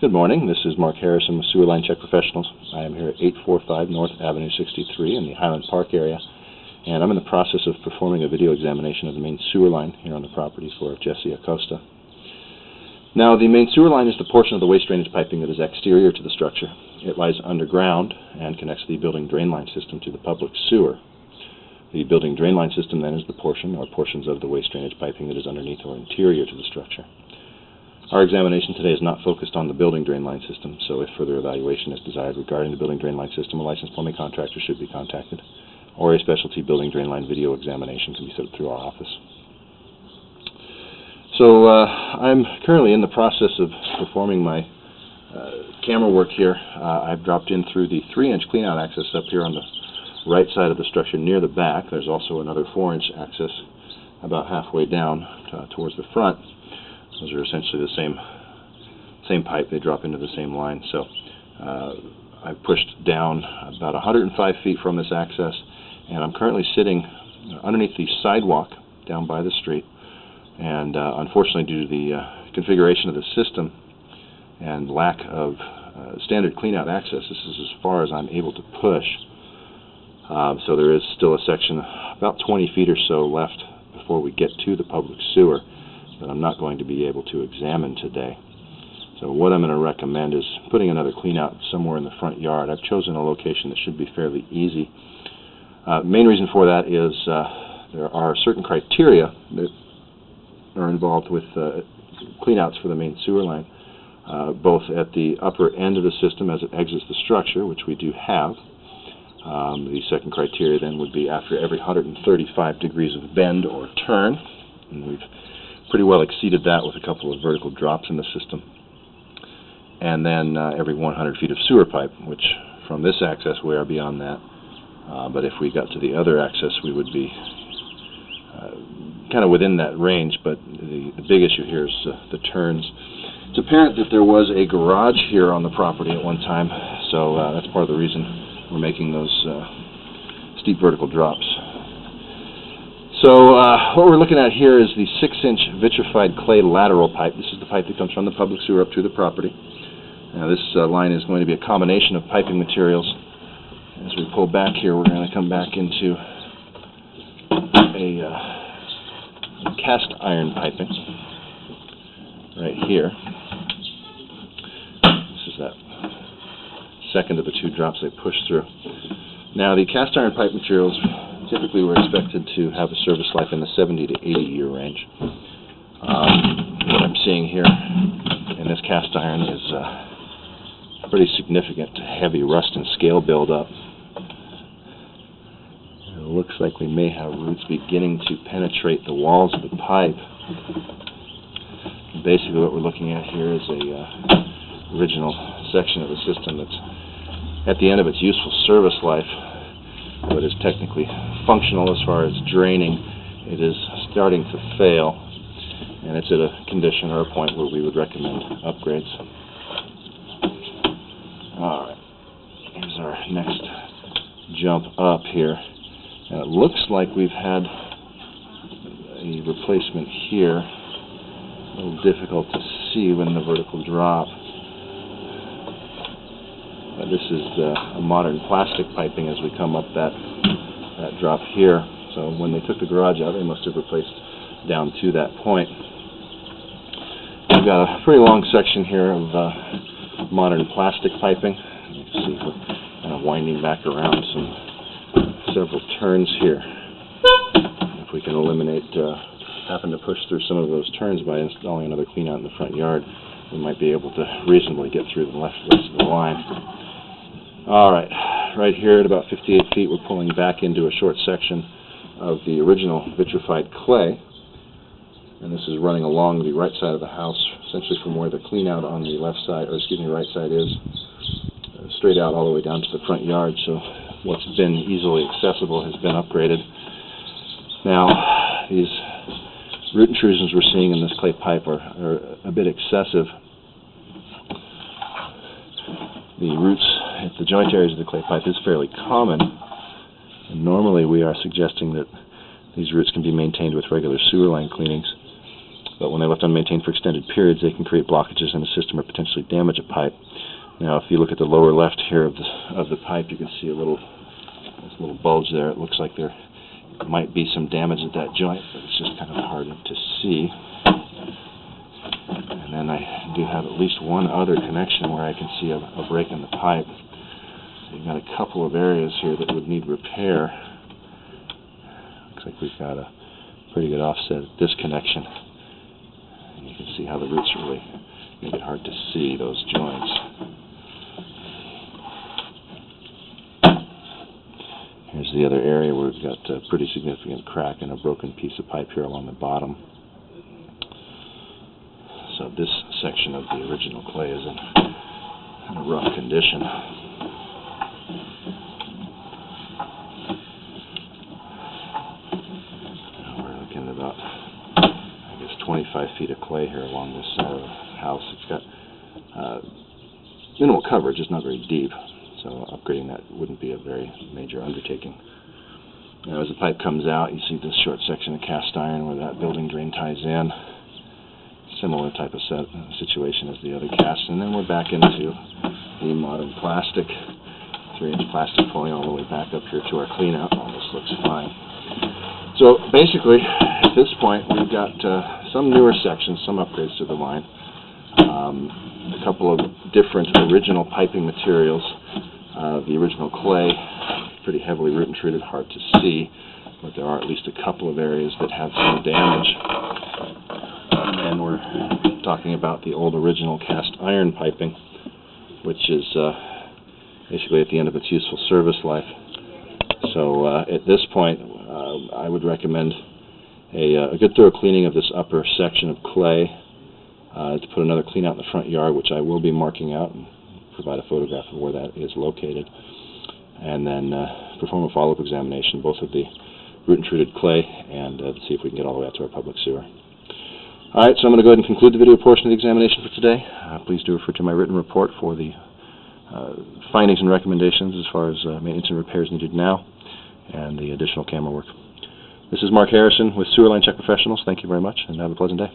Good morning. This is Mark Harrison with Sewer Line Check Professionals. I am here at 845 North Avenue 63 in the Highland Park area, and I'm in the process of performing a video examination of the main sewer line here on the property for Jesse Acosta. Now, the main sewer line is the portion of the waste drainage piping that is exterior to the structure. It lies underground and connects the building drain line system to the public sewer. The building drain line system then is the portion or portions of the waste drainage piping that is underneath or interior to the structure. Our examination today is not focused on the building drain line system, so if further evaluation is desired regarding the building drain line system, a licensed plumbing contractor should be contacted, or a specialty building drain line video examination can be set up through our office. So I'm currently in the process of performing my camera work here. I've dropped in through the 3-inch cleanout access up here on the right side of the structure near the back. There's also another 4-inch access about halfway down towards the front. Those are essentially the same pipe. They drop into the same line. So I've pushed down about 105 feet from this access, and I'm currently sitting underneath the sidewalk down by the street. And unfortunately, due to the configuration of the system and lack of standard cleanout access, this is as far as I'm able to push. So there is still a section about 20 feet or so left before we get to the public sewer that I'm not going to be able to examine today. So what I'm going to recommend is putting another cleanout somewhere in the front yard. I've chosen a location that should be fairly easy. Main reason for that is there are certain criteria that are involved with cleanouts for the main sewer line, both at the upper end of the system as it exits the structure, which we do have. The second criteria then would be after every 135 degrees of bend or turn, and we've pretty well exceeded that with a couple of vertical drops in the system. And then every 100 feet of sewer pipe, which from this access we are beyond that. But if we got to the other access, we would be kind of within that range. But the big issue here is the turns. It's apparent that there was a garage here on the property at one time, so that's part of the reason we're making those steep vertical drops. So what we're looking at here is the 6-inch vitrified clay lateral pipe. This is the pipe that comes from the public sewer up to the property. Now this line is going to be a combination of piping materials. As we pull back here, we're going to come back into a cast iron piping right here. This is that second of the two drops they push through. Now the cast iron pipe materials typically we're expected to have a service life in the 70 to 80 year range. What I'm seeing here in this cast iron is pretty significant heavy rust and scale buildup. It looks like we may have roots beginning to penetrate the walls of the pipe. Basically what we're looking at here is a original section of the system that's at the end of its useful service life, but is technically functional as far as draining. It is starting to fail, and it's at a condition or a point where we would recommend upgrades. Alright, here's our next jump up here. Now it looks like we've had a replacement here. A little difficult to see when the vertical drop. This is a modern plastic piping as we come up that drop here. So when they took the garage out, they must have replaced down to that point. We've got a pretty long section here of modern plastic piping. You can see we're kind of winding back around several turns here. If we can eliminate having to push through some of those turns by installing another cleanout in the front yard, we might be able to reasonably get through the rest of the line. Alright, right here at about 58 feet we're pulling back into a short section of the original vitrified clay, and this is running along the right side of the house, essentially from where the cleanout on the left side, or excuse me, right side is, straight out all the way down to the front yard. So what's been easily accessible has been upgraded. Now these root intrusions we're seeing in this clay pipe are a bit excessive. The roots at the joint areas of the clay pipe is fairly common, and normally we are suggesting that these roots can be maintained with regular sewer line cleanings. but when they're left unmaintained for extended periods, they can create blockages in the system or potentially damage a pipe. Now, if you look at the lower left here of the pipe, you can see this little bulge there. It looks like there might be some damage at that joint, but it's just kind of hard to see. And then I do have at least one other connection where I can see a break in the pipe. So you've got a couple of areas here that would need repair. Looks like we've got a pretty good offset at this connection. And you can see how the roots really make it hard to see those joints. Here's the other area where we've got a pretty significant crack and a broken piece of pipe here along the bottom. So this section of the original clay is in a rough condition. We're looking at about, I guess, 25 feet of clay here along this side of the house. It's got minimal coverage, it's not very deep, so upgrading that wouldn't be a very major undertaking. Now, as the pipe comes out, you see this short section of cast iron where that building drain ties in. Similar type of situation as the other cast, and then we're back into the modern plastic, 3-inch plastic pulling all the way back up here to our cleanout. All this looks fine. So basically, at this point, we've got some newer sections, some upgrades to the line, a couple of different original piping materials. The original clay, pretty heavily root and treated, hard to see, but there are at least a couple of areas that have some damage. And we're talking about the old original cast iron piping, which is basically at the end of its useful service life. So at this point, I would recommend a good thorough cleaning of this upper section of clay, to put another clean out in the front yard, which I will be marking out and provide a photograph of where that is located, and then perform a follow-up examination, both of the root and treated clay, and see if we can get all the way out to our public sewer. Alright, so I'm going to go ahead and conclude the video portion of the examination for today. Please do refer to my written report for the findings and recommendations as far as maintenance and repairs needed now, and the additional camera work. This is Mark Harrison with Sewer Line Check Professionals. Thank you very much, and have a pleasant day.